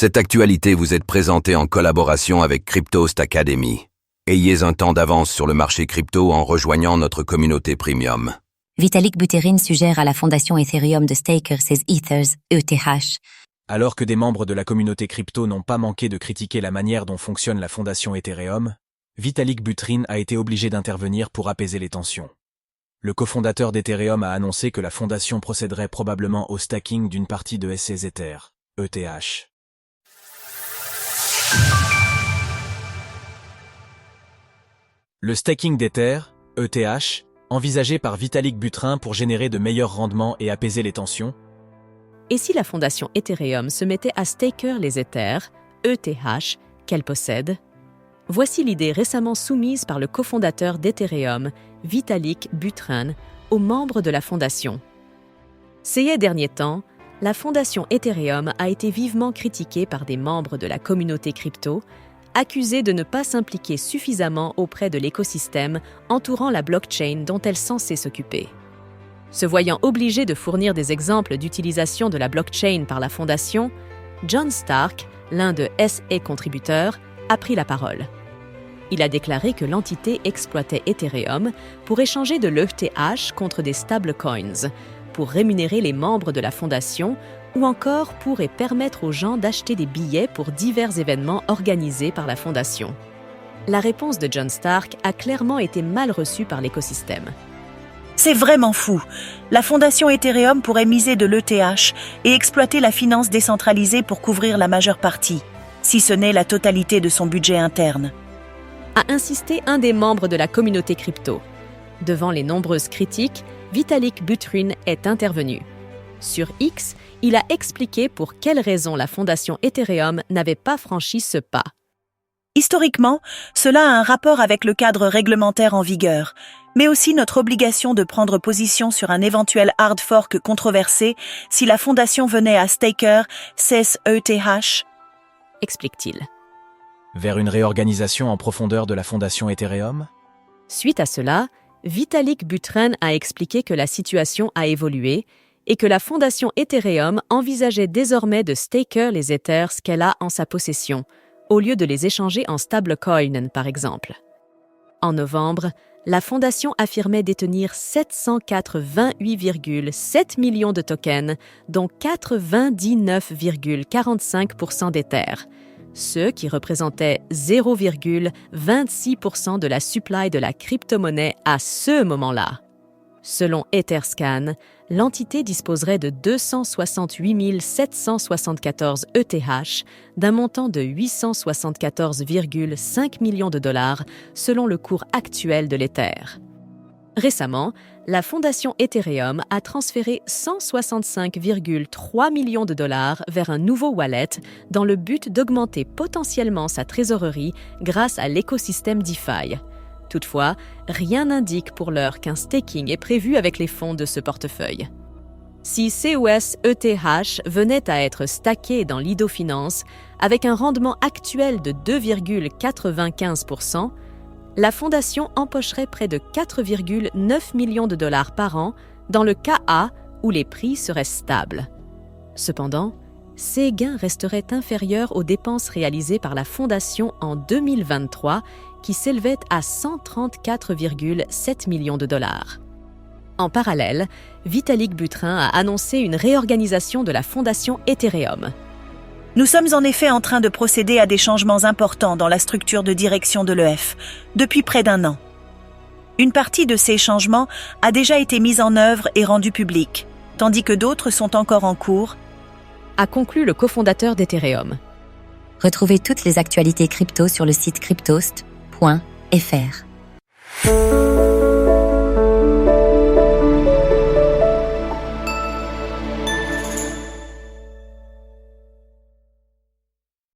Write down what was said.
Cette actualité vous est présentée en collaboration avec Cryptost Academy. Ayez un temps d'avance sur le marché crypto en rejoignant notre communauté premium. Vitalik Buterin suggère à la fondation Ethereum de staker ses Ethers, ETH. Alors que des membres de la communauté crypto n'ont pas manqué de critiquer la manière dont fonctionne la fondation Ethereum, Vitalik Buterin a été obligé d'intervenir pour apaiser les tensions. Le cofondateur d'Ethereum a annoncé que la fondation procéderait probablement au stacking d'une partie de ses Ethers, ETH. Le stacking d'Ether, ETH, envisagé par Vitalik Buterin pour générer de meilleurs rendements et apaiser les tensions. Et si la fondation Ethereum se mettait à staker les Ethers, ETH, qu'elle possède? Voici l'idée récemment soumise par le cofondateur d'Ethereum, Vitalik Buterin, aux membres de la fondation. Ces derniers temps, la fondation Ethereum a été vivement critiquée par des membres de la communauté crypto, accusée de ne pas s'impliquer suffisamment auprès de l'écosystème entourant la blockchain dont elle est censée s'occuper. Se voyant obligé de fournir des exemples d'utilisation de la blockchain par la fondation, John Stark, l'un de ses contributeurs, a pris la parole. Il a déclaré que l'entité exploitait Ethereum pour échanger de l'ETH contre des stablecoins, pour rémunérer les membres de la fondation ou encore pour permettre aux gens d'acheter des billets pour divers événements organisés par la fondation. La réponse de John Stark a clairement été mal reçue par l'écosystème. C'est vraiment fou. La fondation Ethereum pourrait miser de l'ETH et exploiter la finance décentralisée pour couvrir la majeure partie, si ce n'est la totalité de son budget interne. A insisté un des membres de la communauté crypto. Devant les nombreuses critiques, Vitalik Buterin est intervenu. Sur X, il a expliqué pour quelles raisons la fondation Ethereum n'avait pas franchi ce pas. Historiquement, cela a un rapport avec le cadre réglementaire en vigueur, mais aussi notre obligation de prendre position sur un éventuel hard fork controversé si la fondation venait à staker ses ETH, explique-t-il. Vers une réorganisation en profondeur de la fondation Ethereum? Suite à cela, Vitalik Buterin a expliqué que la situation a évolué et que la fondation Ethereum envisageait désormais de staker les Ethers qu'elle a en sa possession, au lieu de les échanger en stablecoin, par exemple. En novembre, la fondation affirmait détenir 788,7 millions de tokens, dont 99,45% d'Ethers, ce qui représentait 0,26% de la supply de la crypto-monnaie à ce moment-là. Selon Etherscan, l'entité disposerait de 268 774 ETH, d'un montant de 874,5 millions de dollars selon le cours actuel de l'Ether. Récemment, la fondation Ethereum a transféré 165,3 millions de dollars vers un nouveau wallet dans le but d'augmenter potentiellement sa trésorerie grâce à l'écosystème DeFi. Toutefois, rien n'indique pour l'heure qu'un staking est prévu avec les fonds de ce portefeuille. Si COS ETH venait à être stacké dans Lido Finance avec un rendement actuel de 2,95%, la fondation empocherait près de 4,9 millions de dollars par an dans le cas A où les prix seraient stables. Cependant, ces gains resteraient inférieurs aux dépenses réalisées par la fondation en 2023 qui s'élevaient à 134,7 millions de dollars. En parallèle, Vitalik Buterin a annoncé une réorganisation de la fondation Ethereum. Nous sommes en effet en train de procéder à des changements importants dans la structure de direction de l'EF depuis près d'un an. Une partie de ces changements a déjà été mise en œuvre et rendue publique, tandis que d'autres sont encore en cours, a conclu le cofondateur d'Ethereum. Retrouvez toutes les actualités crypto sur le site cryptost.fr.